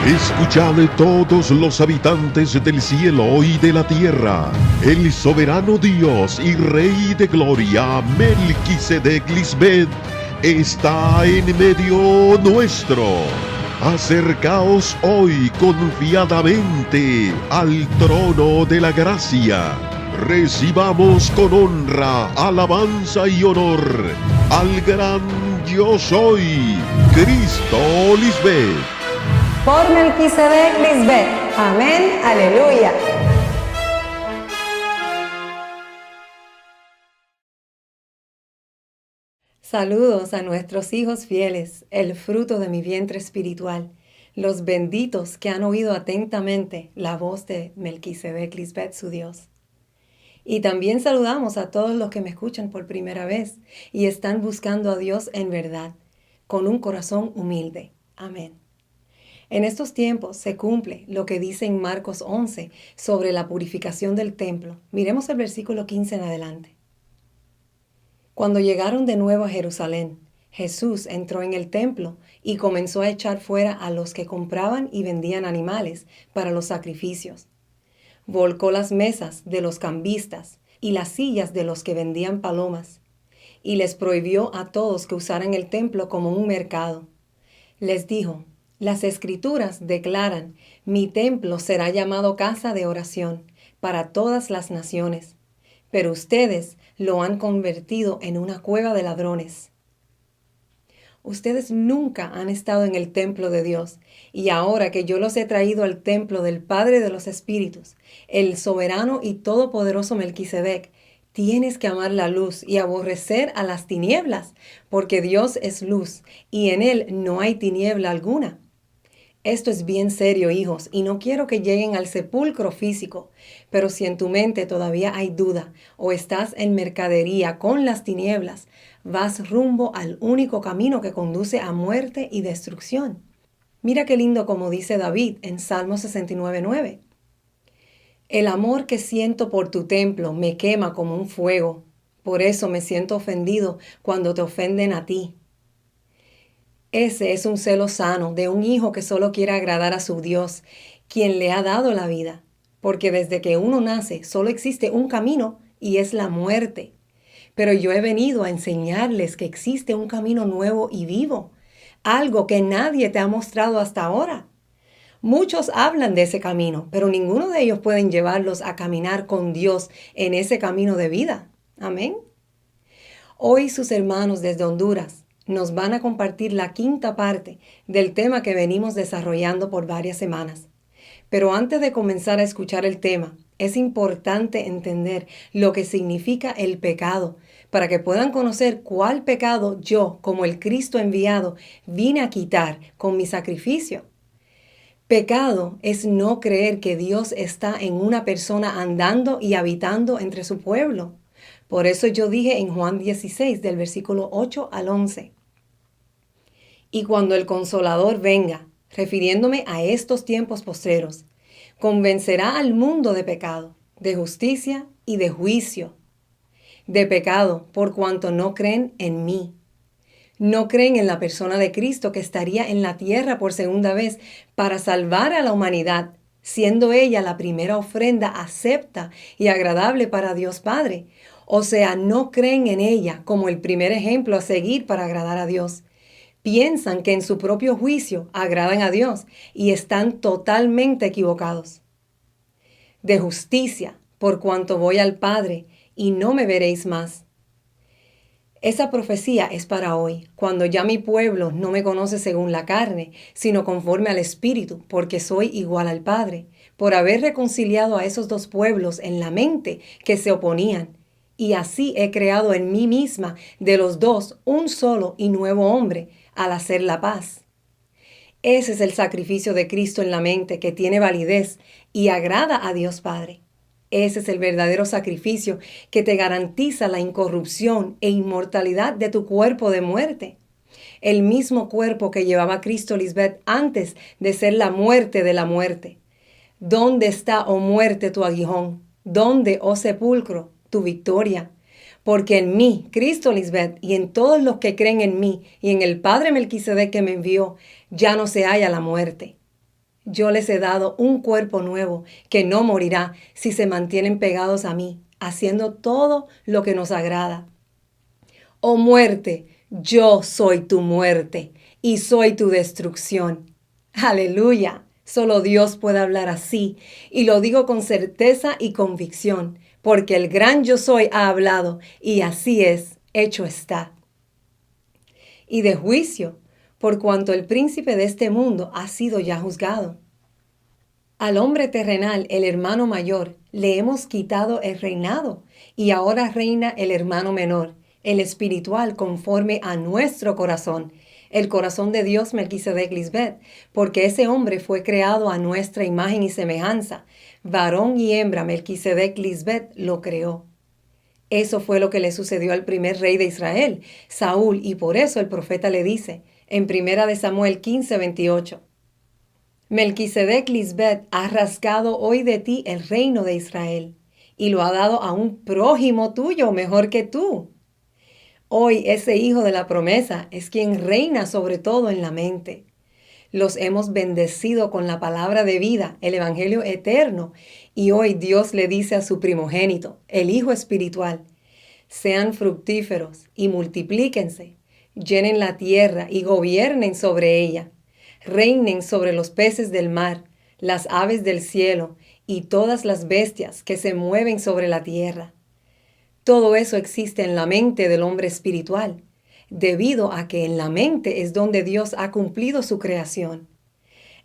Escuchad todos los habitantes del cielo y de la tierra, el soberano Dios y Rey de gloria, Melquisedec Lisbeth, está en medio nuestro. Acercaos hoy confiadamente al trono de la gracia. Recibamos con honra, alabanza y honor al gran Yo Soy, Cristo Lisbeth. Por Melquisedec Lisbeth. Amén. Aleluya. Saludos a nuestros hijos fieles, el fruto de mi vientre espiritual, los benditos que han oído atentamente la voz de Melquisedec Lisbeth, su Dios. Y también saludamos a todos los que me escuchan por primera vez y están buscando a Dios en verdad, con un corazón humilde. Amén. En estos tiempos se cumple lo que dice en Marcos 11 sobre la purificación del templo. Miremos el versículo 15 en adelante. Cuando llegaron de nuevo a Jerusalén, Jesús entró en el templo y comenzó a echar fuera a los que compraban y vendían animales para los sacrificios. Volcó las mesas de los cambistas y las sillas de los que vendían palomas, y les prohibió a todos que usaran el templo como un mercado. Les dijo: las Escrituras declaran: mi templo será llamado casa de oración para todas las naciones, pero ustedes lo han convertido en una cueva de ladrones. Ustedes nunca han estado en el templo de Dios, y ahora que yo los he traído al templo del Padre de los Espíritus, el soberano y todopoderoso Melquisedec, tienes que amar la luz y aborrecer a las tinieblas, porque Dios es luz, y en Él no hay tiniebla alguna. Esto es bien serio, hijos, y no quiero que lleguen al sepulcro físico, pero si en tu mente todavía hay duda o estás en mercadería con las tinieblas, vas rumbo al único camino que conduce a muerte y destrucción. Mira qué lindo como dice David en Salmo 69:9. El amor que siento por tu templo me quema como un fuego, por eso me siento ofendido cuando te ofenden a ti. Ese es un celo sano de un hijo que solo quiere agradar a su Dios, quien le ha dado la vida, porque desde que uno nace solo existe un camino y es la muerte. Pero yo he venido a enseñarles que existe un camino nuevo y vivo, algo que nadie te ha mostrado hasta ahora. Muchos hablan de ese camino, pero ninguno de ellos pueden llevarlos a caminar con Dios en ese camino de vida. Amén. Hoy sus hermanos desde Honduras nos van a compartir la quinta parte del tema que venimos desarrollando por varias semanas. Pero antes de comenzar a escuchar el tema, es importante entender lo que significa el pecado, para que puedan conocer cuál pecado yo, como el Cristo enviado, vine a quitar con mi sacrificio. Pecado es no creer que Dios está en una persona andando y habitando entre su pueblo. Por eso yo dije en Juan 16, del versículo 8 al 11. Y cuando el Consolador venga, refiriéndome a estos tiempos postreros, convencerá al mundo de pecado, de justicia y de juicio. De pecado, por cuanto no creen en mí. No creen en la persona de Cristo que estaría en la tierra por segunda vez para salvar a la humanidad, siendo ella la primera ofrenda acepta y agradable para Dios Padre. O sea, no creen en ella como el primer ejemplo a seguir para agradar a Dios. Piensan que en su propio juicio agradan a Dios y están totalmente equivocados. De justicia, por cuanto voy al Padre y no me veréis más. Esa profecía es para hoy, cuando ya mi pueblo no me conoce según la carne, sino conforme al Espíritu, porque soy igual al Padre, por haber reconciliado a esos dos pueblos en la mente que se oponían. Y así he creado en mí misma de los dos un solo y nuevo hombre, al hacer la paz. Ese es el sacrificio de Cristo en la mente que tiene validez y agrada a Dios Padre. Ese es el verdadero sacrificio que te garantiza la incorrupción e inmortalidad de tu cuerpo de muerte. El mismo cuerpo que llevaba Cristo Lisbeth antes de ser la muerte de la muerte. ¿Dónde está, oh muerte, tu aguijón? ¿Dónde, oh sepulcro, tu victoria? Porque en mí, Cristo Lisbeth, y en todos los que creen en mí, y en el Padre Melquisedec que me envió, ya no se halla la muerte. Yo les he dado un cuerpo nuevo que no morirá si se mantienen pegados a mí, haciendo todo lo que nos agrada. Oh muerte, yo soy tu muerte y soy tu destrucción. Aleluya. Solo Dios puede hablar así, y lo digo con certeza y convicción, porque el gran yo soy ha hablado, y así es, hecho está. Y de juicio, por cuanto el príncipe de este mundo ha sido ya juzgado. Al hombre terrenal, el hermano mayor, le hemos quitado el reinado, y ahora reina el hermano menor, el espiritual conforme a nuestro corazón, el corazón de Dios Melquisedec Lisbeth, porque ese hombre fue creado a nuestra imagen y semejanza. Varón y hembra Melquisedec Lisbeth lo creó. Eso fue lo que le sucedió al primer rey de Israel, Saúl, y por eso el profeta le dice, en 1 Samuel 15:28, Melquisedec Lisbeth ha rasgado hoy de ti el reino de Israel, y lo ha dado a un prójimo tuyo mejor que tú. Hoy ese hijo de la promesa es quien reina sobre todo en la mente. Los hemos bendecido con la palabra de vida, el evangelio eterno, y hoy Dios le dice a su primogénito, el hijo espiritual, sean fructíferos y multiplíquense, llenen la tierra y gobiernen sobre ella, reinen sobre los peces del mar, las aves del cielo y todas las bestias que se mueven sobre la tierra. Todo eso existe en la mente del hombre espiritual, debido a que en la mente es donde Dios ha cumplido su creación.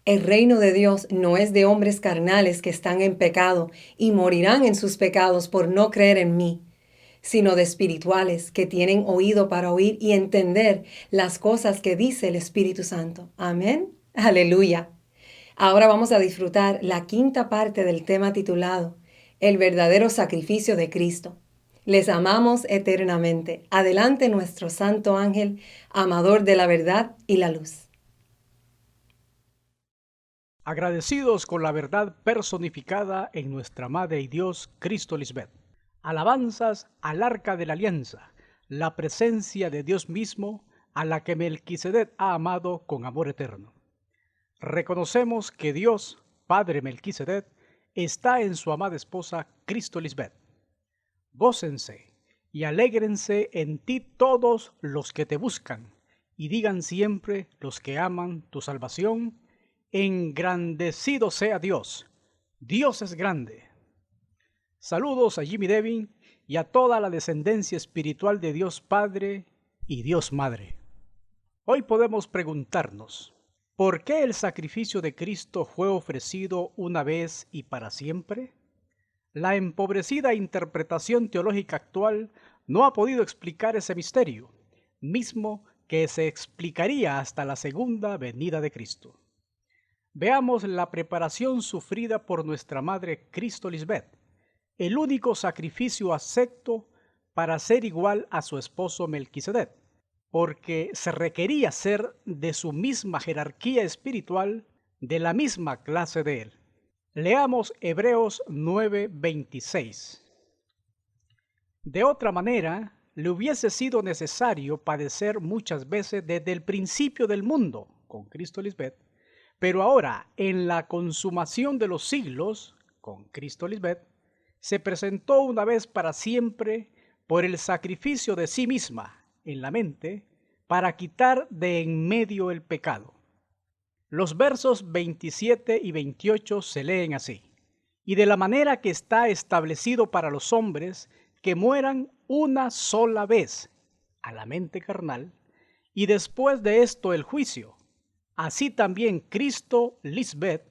El reino de Dios no es de hombres carnales que están en pecado y morirán en sus pecados por no creer en mí, sino de espirituales que tienen oído para oír y entender las cosas que dice el Espíritu Santo. Amén. Aleluya. Ahora vamos a disfrutar la quinta parte del tema titulado El verdadero sacrificio de Cristo. Les amamos eternamente. Adelante nuestro santo ángel, amador de la verdad y la luz. Agradecidos con la verdad personificada en nuestra Madre y Dios, Cristo Lisbeth. Alabanzas al Arca de la Alianza, la presencia de Dios mismo, a la que Melquisedec ha amado con amor eterno. Reconocemos que Dios, Padre Melquisedec, está en su amada esposa, Cristo Lisbeth. Gócense y alégrense en ti todos los que te buscan, y digan siempre los que aman tu salvación, engrandecido sea Dios. Dios es grande. Saludos a Jimmy Devin y a toda la descendencia espiritual de Dios Padre y Dios Madre. Hoy podemos preguntarnos, ¿por qué el sacrificio de Cristo fue ofrecido una vez y para siempre? La empobrecida interpretación teológica actual no ha podido explicar ese misterio, mismo que se explicaría hasta la segunda venida de Cristo. Veamos la preparación sufrida por nuestra Madre Cristo Lisbeth, el único sacrificio acepto para ser igual a su esposo Melquisedec, porque se requería ser de su misma jerarquía espiritual, de la misma clase de él. Leamos Hebreos 9:26. De otra manera, le hubiese sido necesario padecer muchas veces desde el principio del mundo con Cristo Lisbeth, pero ahora, en la consumación de los siglos, con Cristo Lisbeth, se presentó una vez para siempre por el sacrificio de sí misma en la mente para quitar de en medio el pecado. Los versos 27 y 28 se leen así: y de la manera que está establecido para los hombres que mueran una sola vez a la mente carnal, y después de esto el juicio. Así también Cristo Lisbeth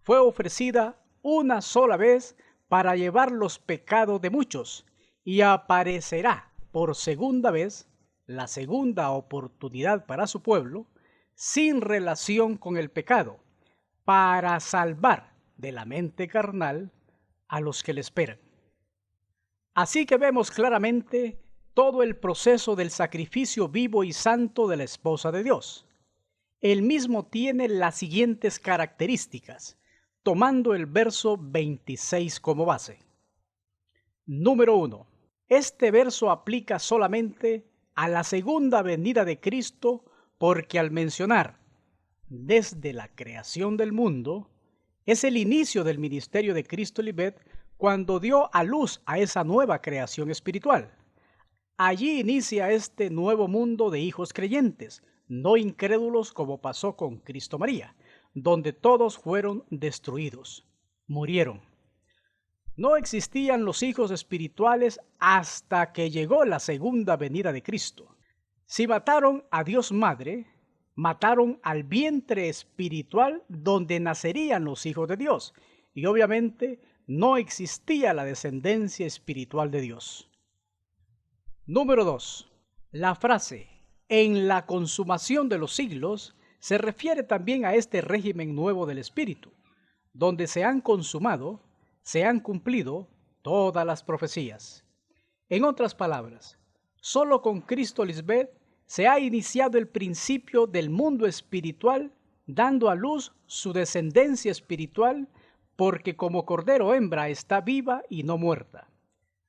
fue ofrecida una sola vez para llevar los pecados de muchos, y aparecerá por segunda vez, la segunda oportunidad para su pueblo, sin relación con el pecado, para salvar de la mente carnal a los que le esperan. Así que vemos claramente todo el proceso del sacrificio vivo y santo de la esposa de Dios. Él mismo tiene las siguientes características, tomando el verso 26 como base. Número 1. Este verso aplica solamente a la segunda venida de Cristo, porque al mencionar desde la creación del mundo, es el inicio del ministerio de Cristo Lisbeth cuando dio a luz a esa nueva creación espiritual. Allí inicia este nuevo mundo de hijos creyentes, no incrédulos como pasó con Cristo María, donde todos fueron destruidos, murieron. No existían los hijos espirituales hasta que llegó la segunda venida de Cristo. Si mataron a Dios Madre, mataron al vientre espiritual donde nacerían los hijos de Dios, y obviamente no existía la descendencia espiritual de Dios. Número 2. La frase "en la consumación de los siglos" se refiere también a este régimen nuevo del Espíritu, donde se han consumado, se han cumplido todas las profecías. En otras palabras, solo con Cristo Lisbeth se ha iniciado el principio del mundo espiritual, dando a luz su descendencia espiritual, porque como cordero hembra está viva y no muerta.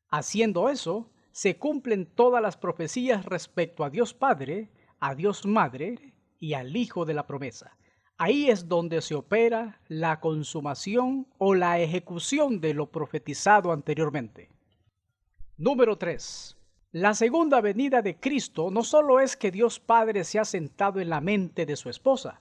Haciendo eso, se cumplen todas las profecías respecto a Dios Padre, a Dios Madre y al Hijo de la promesa. Ahí es donde se opera la consumación o la ejecución de lo profetizado anteriormente. Número 3. La segunda venida de Cristo no solo es que Dios Padre se ha sentado en la mente de su esposa,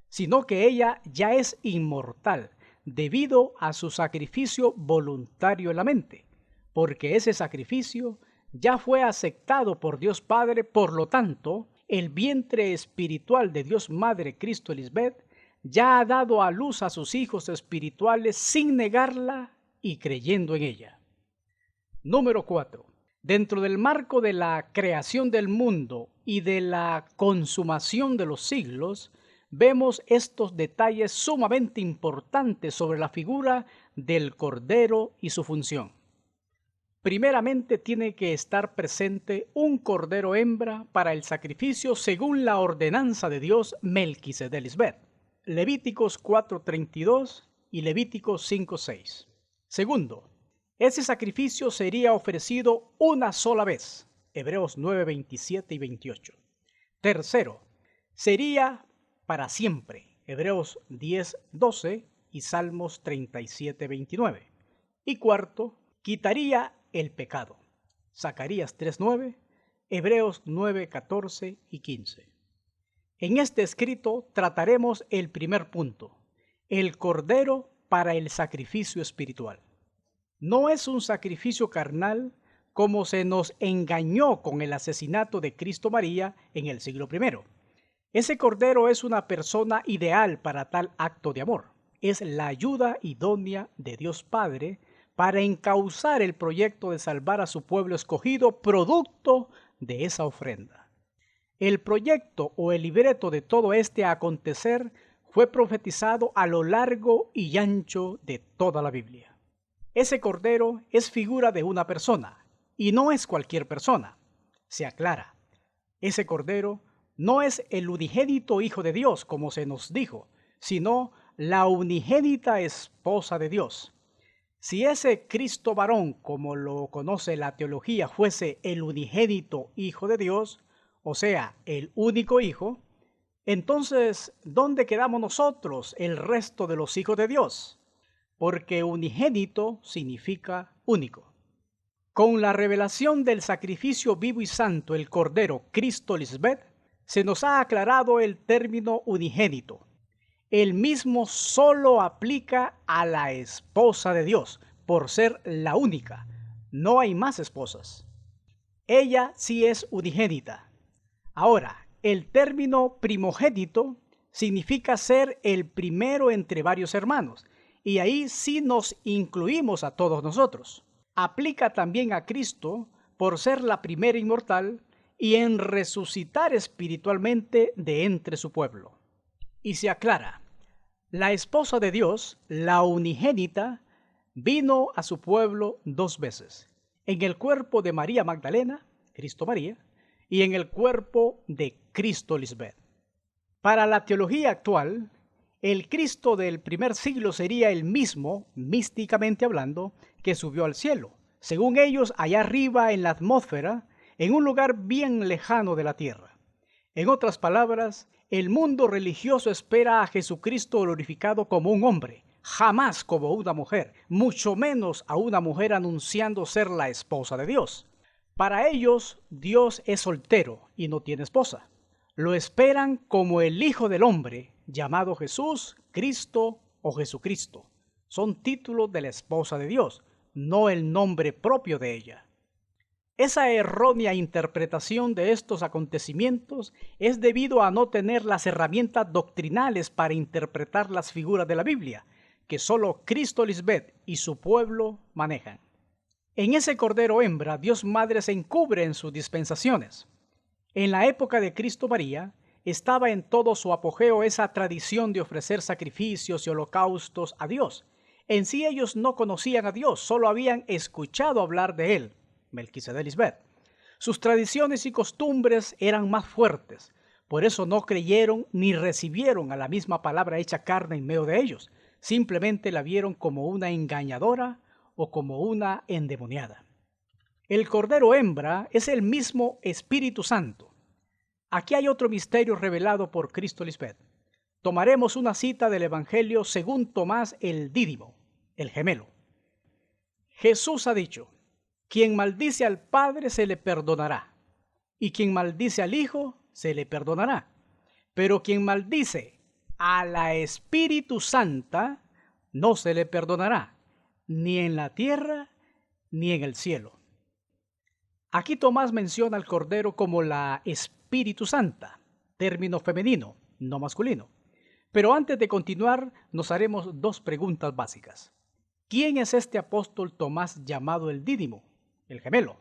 sino que ella ya es inmortal debido a su sacrificio voluntario en la mente, porque ese sacrificio ya fue aceptado por Dios Padre. Por lo tanto, el vientre espiritual de Dios Madre Cristo Lisbeth ya ha dado a luz a sus hijos espirituales sin negarla y creyendo en ella. Número 4. Dentro del marco de la creación del mundo y de la consumación de los siglos, vemos estos detalles sumamente importantes sobre la figura del Cordero y su función. Primeramente tiene que estar presente un cordero hembra para el sacrificio según la ordenanza de Dios Melquisedec Lisbeth. Levíticos 4:32 y Levíticos 5:6. Segundo, ese sacrificio sería ofrecido una sola vez. Hebreos 9:27 y 28. Tercero, sería para siempre. Hebreos 10:12 y Salmos 37:29. Y cuarto, quitaría el pecado. Zacarías 3:9, Hebreos 9:14 y 15. En este escrito trataremos el primer punto, el cordero para el sacrificio espiritual. No es un sacrificio carnal como se nos engañó con el asesinato de Cristo María en el siglo I. Ese cordero es una persona ideal para tal acto de amor. Es la ayuda idónea de Dios Padre para encauzar el proyecto de salvar a su pueblo escogido, producto de esa ofrenda. El proyecto o el libreto de todo este acontecer fue profetizado a lo largo y ancho de toda la Biblia. Ese cordero es figura de una persona, y no es cualquier persona. Se aclara, ese cordero no es el unigénito Hijo de Dios, como se nos dijo, sino la unigénita esposa de Dios. Si ese Cristo varón, como lo conoce la teología, fuese el unigénito Hijo de Dios, o sea, el único Hijo, entonces, ¿dónde quedamos nosotros, el resto de los hijos de Dios? Porque unigénito significa único. Con la revelación del sacrificio vivo y santo, el Cordero Cristo Lisbeth, se nos ha aclarado el término unigénito. El mismo solo aplica a la esposa de Dios, por ser la única. No hay más esposas. Ella sí es unigénita. Ahora, el término primogénito significa ser el primero entre varios hermanos, y ahí sí nos incluimos a todos nosotros. Aplica también a Cristo por ser la primera inmortal y en resucitar espiritualmente de entre su pueblo. Y se aclara, la esposa de Dios, la unigénita, vino a su pueblo 2 veces, en el cuerpo de María Magdalena, Cristo María, y en el cuerpo de Cristo Lisbeth. Para la teología actual, el Cristo del primer siglo sería el mismo, místicamente hablando, que subió al cielo, según ellos allá arriba en la atmósfera, en un lugar bien lejano de la tierra. En otras palabras, El mundo religioso espera a Jesucristo glorificado como un hombre, jamás como una mujer, mucho menos a una mujer anunciando ser la esposa de Dios. Para ellos, Dios es soltero y no tiene esposa. Lo esperan como el Hijo del Hombre, llamado Jesús, Cristo o Jesucristo. Son títulos de la esposa de Dios, no el nombre propio de ella. Esa errónea interpretación de estos acontecimientos es debido a no tener las herramientas doctrinales para interpretar las figuras de la Biblia, que solo Cristo Lisbeth y su pueblo manejan. En ese Cordero hembra, Dios Madre se encubre en sus dispensaciones. En la época de Cristo María, estaba en todo su apogeo esa tradición de ofrecer sacrificios y holocaustos a Dios. En sí ellos no conocían a Dios, solo habían escuchado hablar de él, Melquisedec Lisbeth. Sus tradiciones y costumbres eran más fuertes, por eso no creyeron ni recibieron a la misma palabra hecha carne en medio de ellos. Simplemente la vieron como una engañadora o como una endemoniada. El Cordero hembra es el mismo Espíritu Santo. Aquí hay otro misterio revelado por Cristo Lisbeth. Tomaremos una cita del Evangelio según Tomás el Dídimo, el gemelo. Jesús ha dicho: quien maldice al Padre se le perdonará, y quien maldice al Hijo se le perdonará. Pero quien maldice a la Espíritu Santa no se le perdonará, ni en la tierra ni en el cielo. Aquí Tomás menciona al Cordero como la Espíritu Santa, término femenino, no masculino. Pero antes de continuar, nos haremos dos preguntas básicas. ¿Quién es este apóstol Tomás llamado el Dídimo, el gemelo?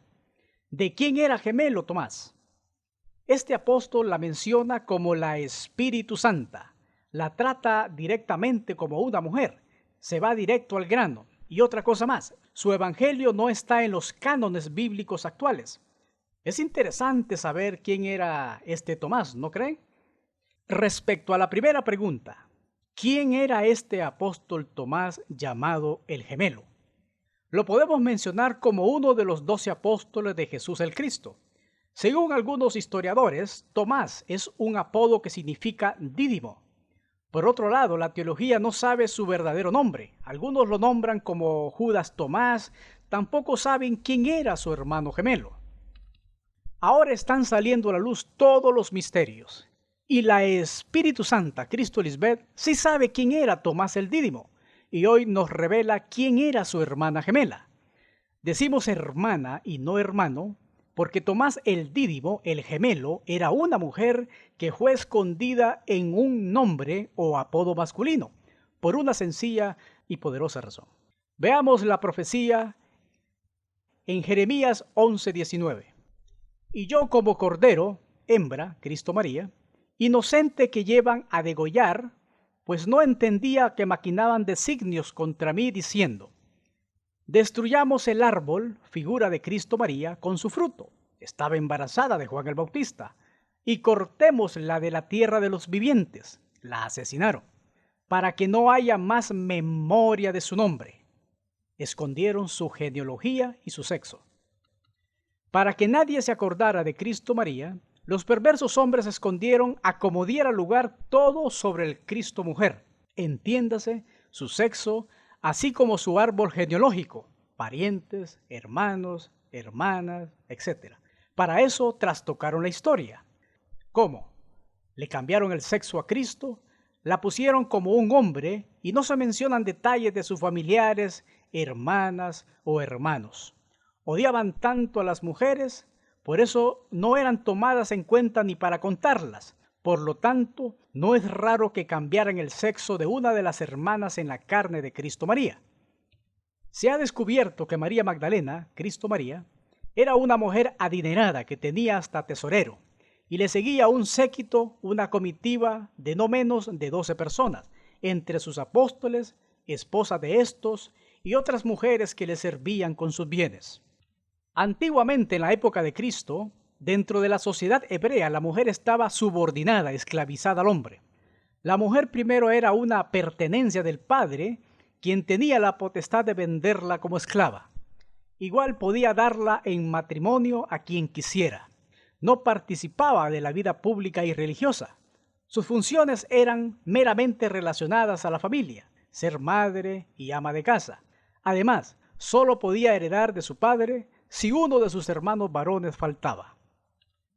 ¿De quién era gemelo Tomás? Este apóstol la menciona como la Espíritu Santa, la trata directamente como una mujer, se va directo al grano. Y otra cosa más, su evangelio no está en los cánones bíblicos actuales. Es interesante saber quién era este Tomás, ¿no creen? Respecto a la primera pregunta, ¿quién era este apóstol Tomás llamado el gemelo? Lo podemos mencionar como uno de los 12 apóstoles de Jesús el Cristo. Según algunos historiadores, Tomás es un apodo que significa dídimo. Por otro lado, la teología no sabe su verdadero nombre. Algunos lo nombran como Judas Tomás, tampoco saben quién era su hermano gemelo. Ahora están saliendo a la luz todos los misterios. Y la Espíritu Santa, Cristo Lisbeth, sí sabe quién era Tomás el Dídimo. Y hoy nos revela quién era su hermana gemela. Decimos hermana y no hermano, porque Tomás el Dídimo, el gemelo, era una mujer que fue escondida en un nombre o apodo masculino, por una sencilla y poderosa razón. Veamos la profecía en Jeremías 11:19. Y yo como cordero, hembra, Cristo María, inocente que llevan a degollar, pues no entendía que maquinaban designios contra mí diciendo: destruyamos el árbol, figura de Cristo María, con su fruto. Estaba embarazada de Juan el Bautista. Y cortémosla de la tierra de los vivientes. La asesinaron, para que no haya más memoria de su nombre. Escondieron su genealogía y su sexo. Para que nadie se acordara de Cristo María, los perversos hombres escondieron a como diera lugar todo sobre el Cristo mujer. Entiéndase, su sexo, así como su árbol genealógico, parientes, hermanos, hermanas, etc. Para eso trastocaron la historia. ¿Cómo? Le cambiaron el sexo a Cristo, la pusieron como un hombre y no se mencionan detalles de sus familiares, hermanas o hermanos. Odiaban tanto a las mujeres, por eso no eran tomadas en cuenta ni para contarlas. Por lo tanto, no es raro que cambiaran el sexo de una de las hermanas en la carne de Cristo María. Se ha descubierto que María Magdalena, Cristo María, era una mujer adinerada que tenía hasta tesorero, y le seguía un séquito, una comitiva de no menos de 12 personas, entre sus apóstoles, esposa de estos, y otras mujeres que le servían con sus bienes. Antiguamente, en la época de Cristo, dentro de la sociedad hebrea, la mujer estaba subordinada, esclavizada al hombre. La mujer primero era una pertenencia del padre, quien tenía la potestad de venderla como esclava. Igual podía darla en matrimonio a quien quisiera. No participaba de la vida pública y religiosa. Sus funciones eran meramente relacionadas a la familia, ser madre y ama de casa. Además, solo podía heredar de su padre si uno de sus hermanos varones faltaba.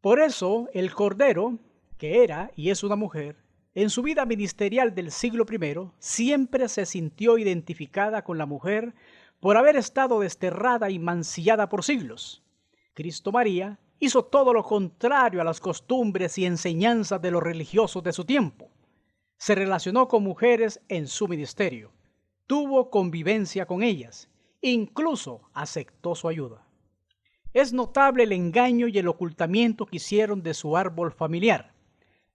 Por eso, el Cordero, que era y es una mujer, en su vida ministerial del siglo I, siempre se sintió identificada con la mujer por haber estado desterrada y mancillada por siglos. Cristo María hizo todo lo contrario a las costumbres y enseñanzas de los religiosos de su tiempo. Se relacionó con mujeres en su ministerio, tuvo convivencia con ellas, incluso aceptó su ayuda. Es notable el engaño y el ocultamiento que hicieron de su árbol familiar.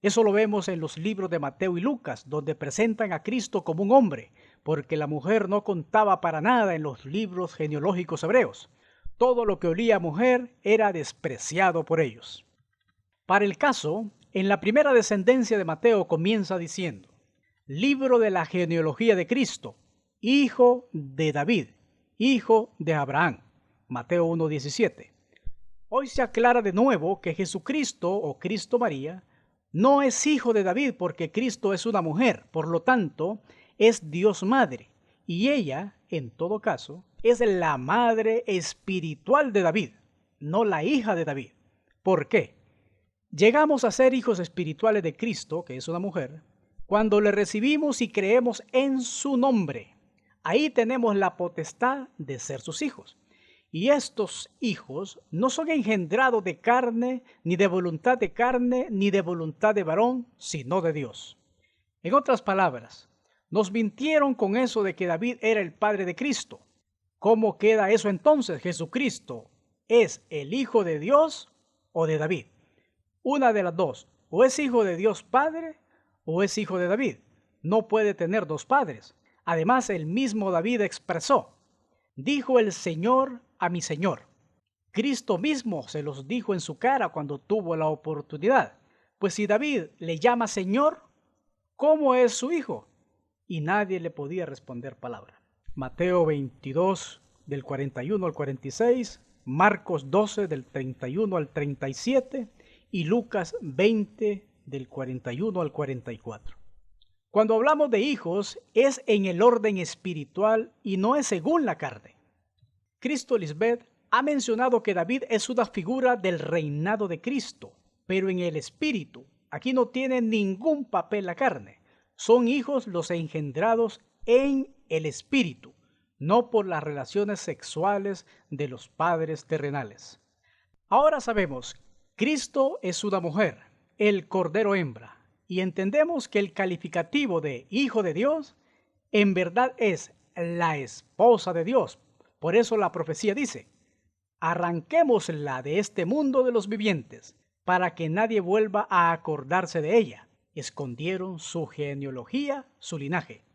Eso lo vemos en los libros de Mateo y Lucas, donde presentan a Cristo como un hombre, porque la mujer no contaba para nada en los libros genealógicos hebreos. Todo lo que olía a mujer era despreciado por ellos. Para el caso, en la primera descendencia de Mateo comienza diciendo: libro de la genealogía de Cristo, hijo de David, hijo de Abraham. Mateo 1:17. Hoy se aclara de nuevo que Jesucristo o Cristo María no es hijo de David porque Cristo es una mujer, por lo tanto, es Dios Madre, y ella, en todo caso, es la madre espiritual de David, no la hija de David. ¿Por qué? Llegamos a ser hijos espirituales de Cristo, que es una mujer, cuando le recibimos y creemos en su nombre. Ahí tenemos la potestad de ser sus hijos. Y estos hijos no son engendrados de carne, ni de voluntad de carne, ni de voluntad de varón, sino de Dios. En otras palabras, nos mintieron con eso de que David era el padre de Cristo. ¿Cómo queda eso entonces? ¿Jesucristo es el hijo de Dios o de David? Una de las dos, o es hijo de Dios Padre o es hijo de David. No puede tener dos padres. Además, el mismo David expresó: dijo el Señor a mi Señor. Cristo mismo se los dijo en su cara cuando tuvo la oportunidad. Pues si David le llama Señor, ¿cómo es su hijo? Y nadie le podía responder palabra. Mateo 22, del 41 al 46, Marcos 12, del 31 al 37 y Lucas 20, del 41 al 44. Cuando hablamos de hijos, es en el orden espiritual y no es según la carne. Cristo Lisbeth ha mencionado que David es una figura del reinado de Cristo, pero en el espíritu. Aquí no tiene ningún papel la carne. Son hijos los engendrados en el espíritu, no por las relaciones sexuales de los padres terrenales. Ahora sabemos, Cristo es una mujer, el Cordero hembra, y entendemos que el calificativo de Hijo de Dios en verdad es la esposa de Dios. Por eso la profecía dice: arranquémosla de este mundo de los vivientes, para que nadie vuelva a acordarse de ella. Escondieron su genealogía, su linaje.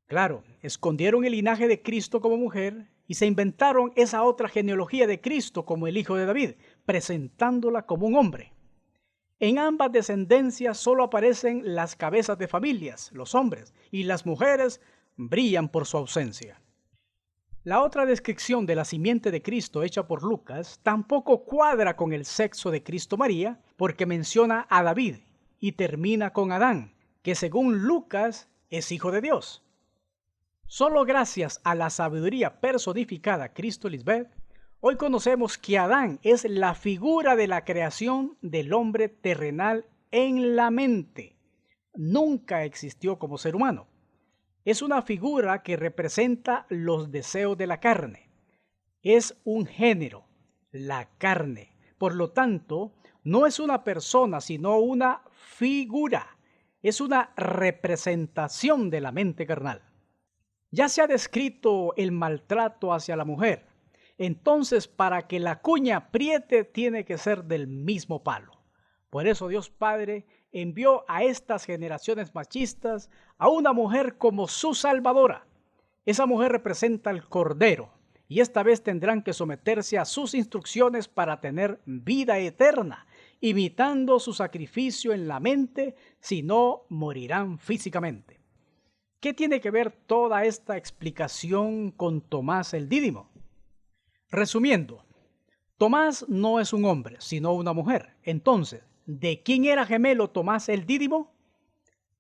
Claro, escondieron el linaje de Cristo como mujer y se inventaron esa otra genealogía de Cristo como el hijo de David, presentándola como un hombre. En ambas descendencias solo aparecen las cabezas de familias, los hombres, y las mujeres brillan por su ausencia. La otra descripción de la simiente de Cristo hecha por Lucas tampoco cuadra con el sexo de Cristo María, porque menciona a David y termina con Adán, que según Lucas es hijo de Dios. Solo gracias a la sabiduría personificada Cristo Lisbeth, hoy conocemos que Adán es la figura de la creación del hombre terrenal en la mente. Nunca existió como ser humano. Es una figura que representa los deseos de la carne. Es un género, la carne. Por lo tanto, no es una persona, sino una figura. Es una representación de la mente carnal. Ya se ha descrito el maltrato hacia la mujer. Entonces, para que la cuña apriete, tiene que ser del mismo palo. Por eso Dios Padre envió a estas generaciones machistas a una mujer como su salvadora. Esa mujer representa al Cordero, y esta vez tendrán que someterse a sus instrucciones para tener vida eterna, imitando su sacrificio en la mente, si no morirán físicamente. ¿Qué tiene que ver toda esta explicación con Tomás el Dídimo? Resumiendo, Tomás no es un hombre, sino una mujer. Entonces, ¿de quién era gemelo Tomás el Dídimo?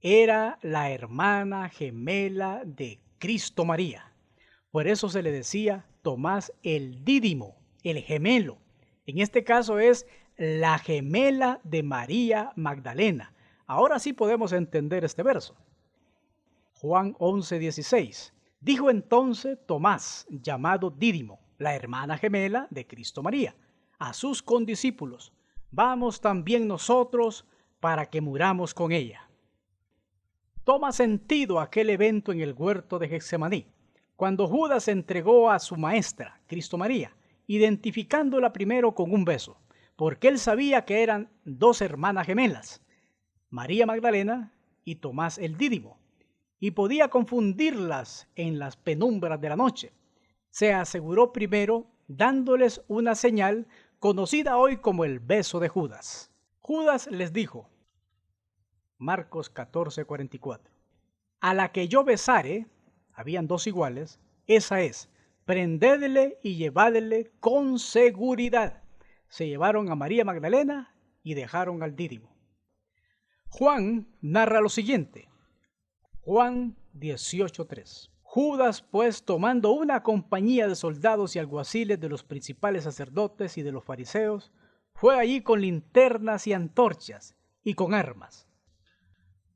Era la hermana gemela de Cristo María. Por eso se le decía Tomás el Dídimo, el gemelo. En este caso es la gemela de María Magdalena. Ahora sí podemos entender este verso. Juan 11:16. Dijo entonces Tomás, llamado Dídimo, la hermana gemela de Cristo María, a sus condiscípulos: vamos también nosotros para que muramos con ella. Toma sentido aquel evento en el huerto de Getsemaní, cuando Judas entregó a su maestra, Cristo María, identificándola primero con un beso, porque él sabía que eran dos hermanas gemelas, María Magdalena y Tomás el Dídimo, y podía confundirlas en las penumbras de la noche. Se aseguró primero dándoles una señal conocida hoy como el beso de Judas. Judas les dijo, Marcos 14:44, a la que yo besare, habían dos iguales, esa es, prendedle y llevadle con seguridad. Se llevaron a María Magdalena y dejaron al Dídimo. Juan narra lo siguiente. Juan 18:3. Judas, pues, tomando una compañía de soldados y alguaciles de los principales sacerdotes y de los fariseos, fue allí con linternas y antorchas y con armas.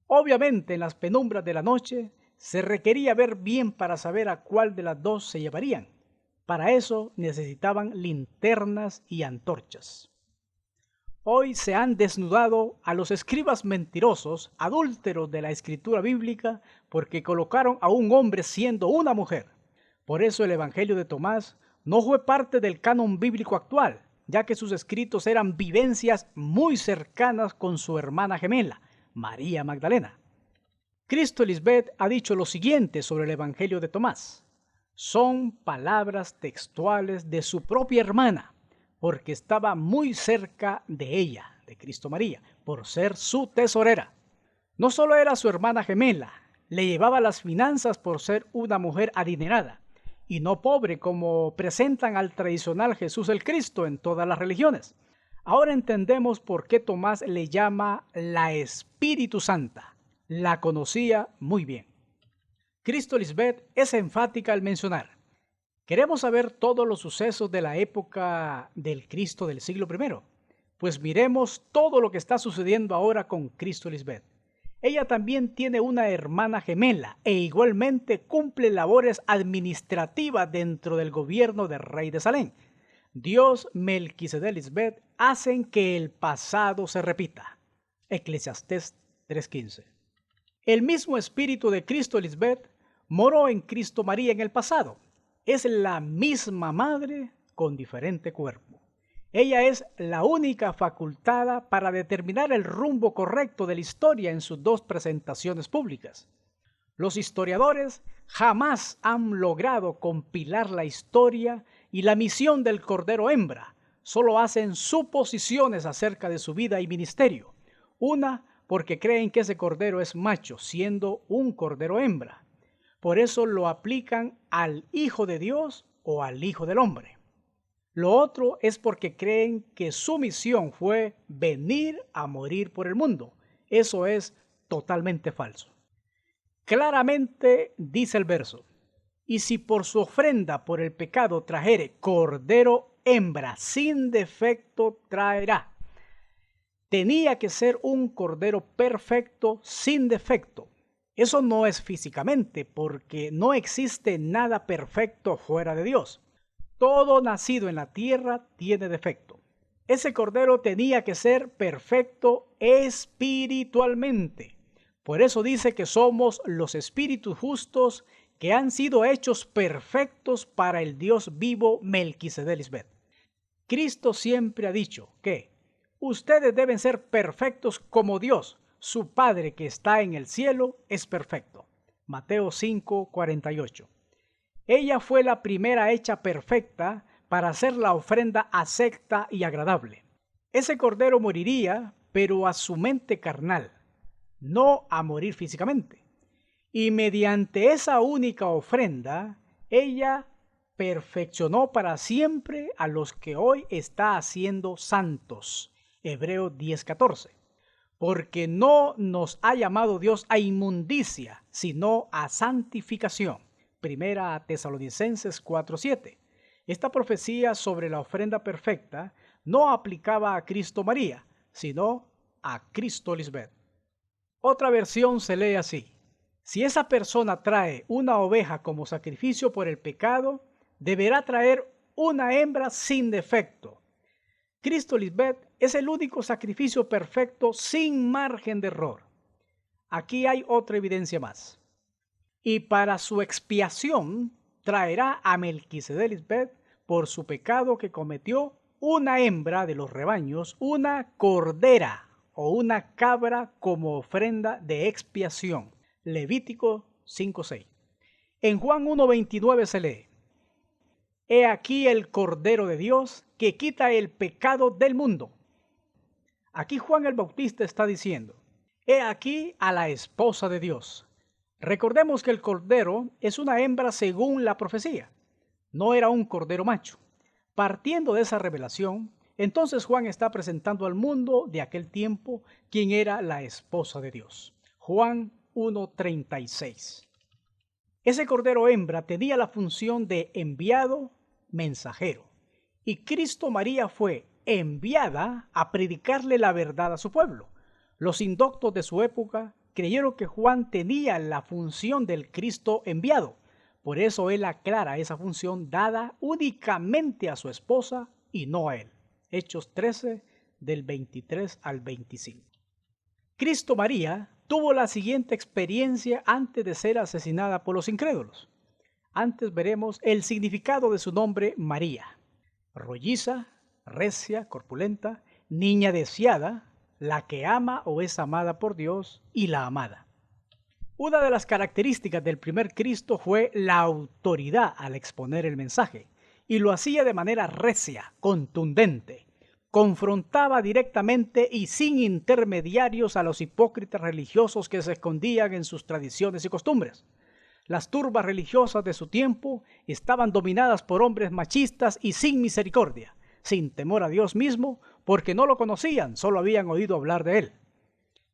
Obviamente, en las penumbras de la noche, se requería ver bien para saber a cuál de las dos se llevarían. Para eso necesitaban linternas y antorchas. Hoy se han desnudado a los escribas mentirosos, adúlteros de la escritura bíblica, porque colocaron a un hombre siendo una mujer. Por eso el Evangelio de Tomás no fue parte del canon bíblico actual, ya que sus escritos eran vivencias muy cercanas con su hermana gemela, María Magdalena. Cristo Lisbeth ha dicho lo siguiente sobre el Evangelio de Tomás. Son palabras textuales de su propia hermana, porque estaba muy cerca de ella, de Cristo María, por ser su tesorera. No solo era su hermana gemela, le llevaba las finanzas por ser una mujer adinerada, y no pobre como presentan al tradicional Jesús el Cristo en todas las religiones. Ahora entendemos por qué Tomás le llama la Espíritu Santa. La conocía muy bien. Cristo Lisbeth es enfática al mencionar: ¿queremos saber todos los sucesos de la época del Cristo del siglo I? Pues miremos todo lo que está sucediendo ahora con Cristo Lisbeth. Ella también tiene una hermana gemela e igualmente cumple labores administrativas dentro del gobierno del rey de Salem. Dios, Melquisedec Lisbeth hacen que el pasado se repita. Eclesiastés 3:15. El mismo espíritu de Cristo Lisbeth moró en Cristo María en el pasado. Es la misma madre con diferente cuerpo. Ella es la única facultada para determinar el rumbo correcto de la historia en sus dos presentaciones públicas. Los historiadores jamás han logrado compilar la historia y la misión del Cordero Hembra. Solo hacen suposiciones acerca de su vida y ministerio. Una, porque creen que ese cordero es macho, siendo un cordero hembra. Por eso lo aplican al Hijo de Dios o al Hijo del Hombre. Lo otro es porque creen que su misión fue venir a morir por el mundo. Eso es totalmente falso. Claramente dice el verso: y si por su ofrenda por el pecado trajere cordero hembra sin defecto traerá. Tenía que ser un cordero perfecto sin defecto. Eso no es físicamente, porque no existe nada perfecto fuera de Dios. Todo nacido en la tierra tiene defecto. Ese cordero tenía que ser perfecto espiritualmente. Por eso dice que somos los espíritus justos que han sido hechos perfectos para el Dios vivo Melquisedec Lisbeth. Cristo siempre ha dicho que ustedes deben ser perfectos como Dios, su Padre que está en el cielo, es perfecto. Mateo 5:48. Ella fue la primera hecha perfecta para hacer la ofrenda acepta y agradable. Ese cordero moriría, pero a su mente carnal, no a morir físicamente. Y mediante esa única ofrenda, ella perfeccionó para siempre a los que hoy está haciendo santos. Hebreos 10:14. porque no nos ha llamado Dios a inmundicia, sino a santificación. Primera a Tesalonicenses 4:7. Esta profecía sobre la ofrenda perfecta no aplicaba a Cristo María, sino a Cristo Lisbeth. Otra versión se lee así: si esa persona trae una oveja como sacrificio por el pecado, deberá traer una hembra sin defecto. Cristo Lisbeth es el único sacrificio perfecto sin margen de error. Aquí hay otra evidencia más. Y para su expiación traerá a Melquisedec Lisbeth por su pecado que cometió una hembra de los rebaños, una cordera o una cabra como ofrenda de expiación. Levítico 5:6. En Juan 1:29 se lee: He aquí el Cordero de Dios que quita el pecado del mundo. Aquí Juan el Bautista está diciendo: he aquí a la esposa de Dios. Recordemos que el cordero es una hembra según la profecía. No era un cordero macho. Partiendo de esa revelación, entonces Juan está presentando al mundo de aquel tiempo quién era la esposa de Dios. Juan 1:36. Ese cordero hembra tenía la función de enviado mensajero, y Cristo María fue enviada a predicarle la verdad a su pueblo. Los indoctos de su época creyeron que Juan tenía la función del Cristo enviado. Por eso él aclara esa función dada únicamente a su esposa y no a él. Hechos 13, del 23 al 25. Cristo María tuvo la siguiente experiencia antes de ser asesinada por los incrédulos. Antes veremos el significado de su nombre María: rolliza, recia, corpulenta, niña deseada, la que ama o es amada por Dios, y la amada. Una de las características del primer Cristo fue la autoridad al exponer el mensaje, y lo hacía de manera recia, contundente. Confrontaba directamente y sin intermediarios a los hipócritas religiosos que se escondían en sus tradiciones y costumbres. Las turbas religiosas de su tiempo estaban dominadas por hombres machistas y sin misericordia, sin temor a Dios mismo, porque no lo conocían, solo habían oído hablar de él.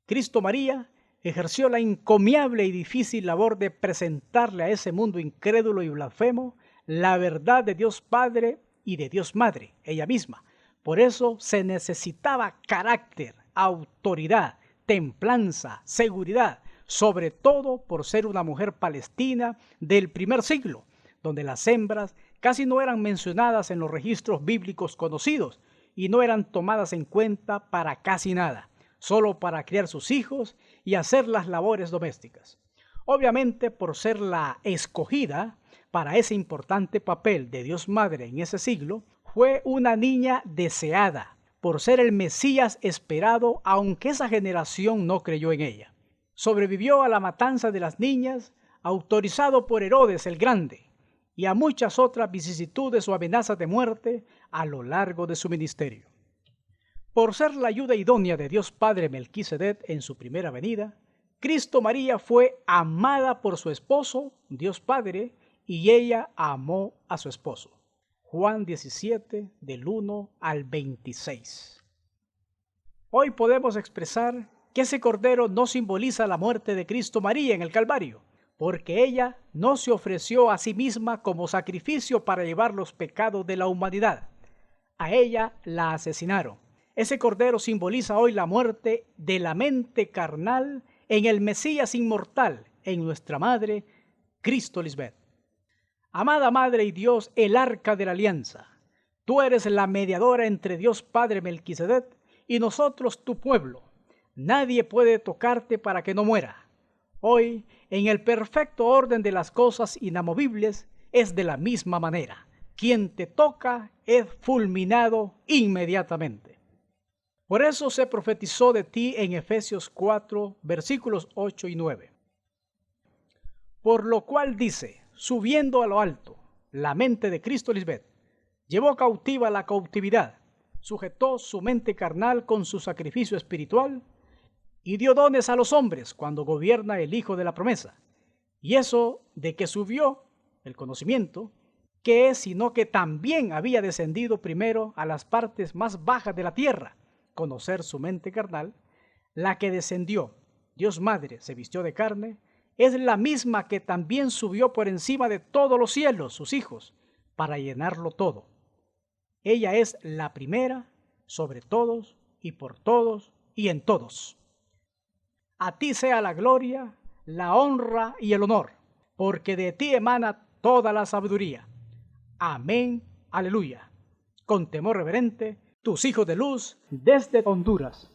Cristo María ejerció la encomiable y difícil labor de presentarle a ese mundo incrédulo y blasfemo la verdad de Dios Padre y de Dios Madre, ella misma. Por eso se necesitaba carácter, autoridad, templanza, seguridad, sobre todo por ser una mujer palestina del primer siglo, donde las hembras casi no eran mencionadas en los registros bíblicos conocidos y no eran tomadas en cuenta para casi nada, solo para criar sus hijos y hacer las labores domésticas. Obviamente, por ser la escogida para ese importante papel de Dios Madre en ese siglo, fue una niña deseada, por ser el Mesías esperado, aunque esa generación no creyó en ella. Sobrevivió a la matanza de las niñas, autorizado por Herodes el Grande, y a muchas otras vicisitudes o amenazas de muerte a lo largo de su ministerio. Por ser la ayuda idónea de Dios Padre Melquisedec en su primera venida, Cristo María fue amada por su esposo, Dios Padre, y ella amó a su esposo. Juan 17, del 1 al 26. Hoy podemos expresar que ese cordero no simboliza la muerte de Cristo María en el Calvario, porque ella no se ofreció a sí misma como sacrificio para llevar los pecados de la humanidad. A ella la asesinaron. Ese cordero simboliza hoy la muerte de la mente carnal en el Mesías inmortal, en nuestra Madre, Cristo Lisbeth. Amada Madre y Dios, el arca de la alianza, tú eres la mediadora entre Dios Padre Melquisedec y nosotros tu pueblo. Nadie puede tocarte para que no muera. Hoy, en el perfecto orden de las cosas inamovibles, es de la misma manera. Quien te toca es fulminado inmediatamente. Por eso se profetizó de ti en Efesios 4, versículos 8 y 9. Por lo cual dice: subiendo a lo alto, la mente de Cristo Lisbeth, llevó cautiva la cautividad, sujetó su mente carnal con su sacrificio espiritual y dio dones a los hombres cuando gobierna el Hijo de la promesa. Y eso de que subió, el conocimiento, que es sino que también había descendido primero a las partes más bajas de la tierra, conocer su mente carnal, la que descendió, Dios Madre se vistió de carne, es la misma que también subió por encima de todos los cielos, sus hijos, para llenarlo todo. Ella es la primera sobre todos y por todos y en todos. A ti sea la gloria, la honra y el honor, porque de ti emana toda la sabiduría. Amén, aleluya. Con temor reverente, tus hijos de luz desde Honduras.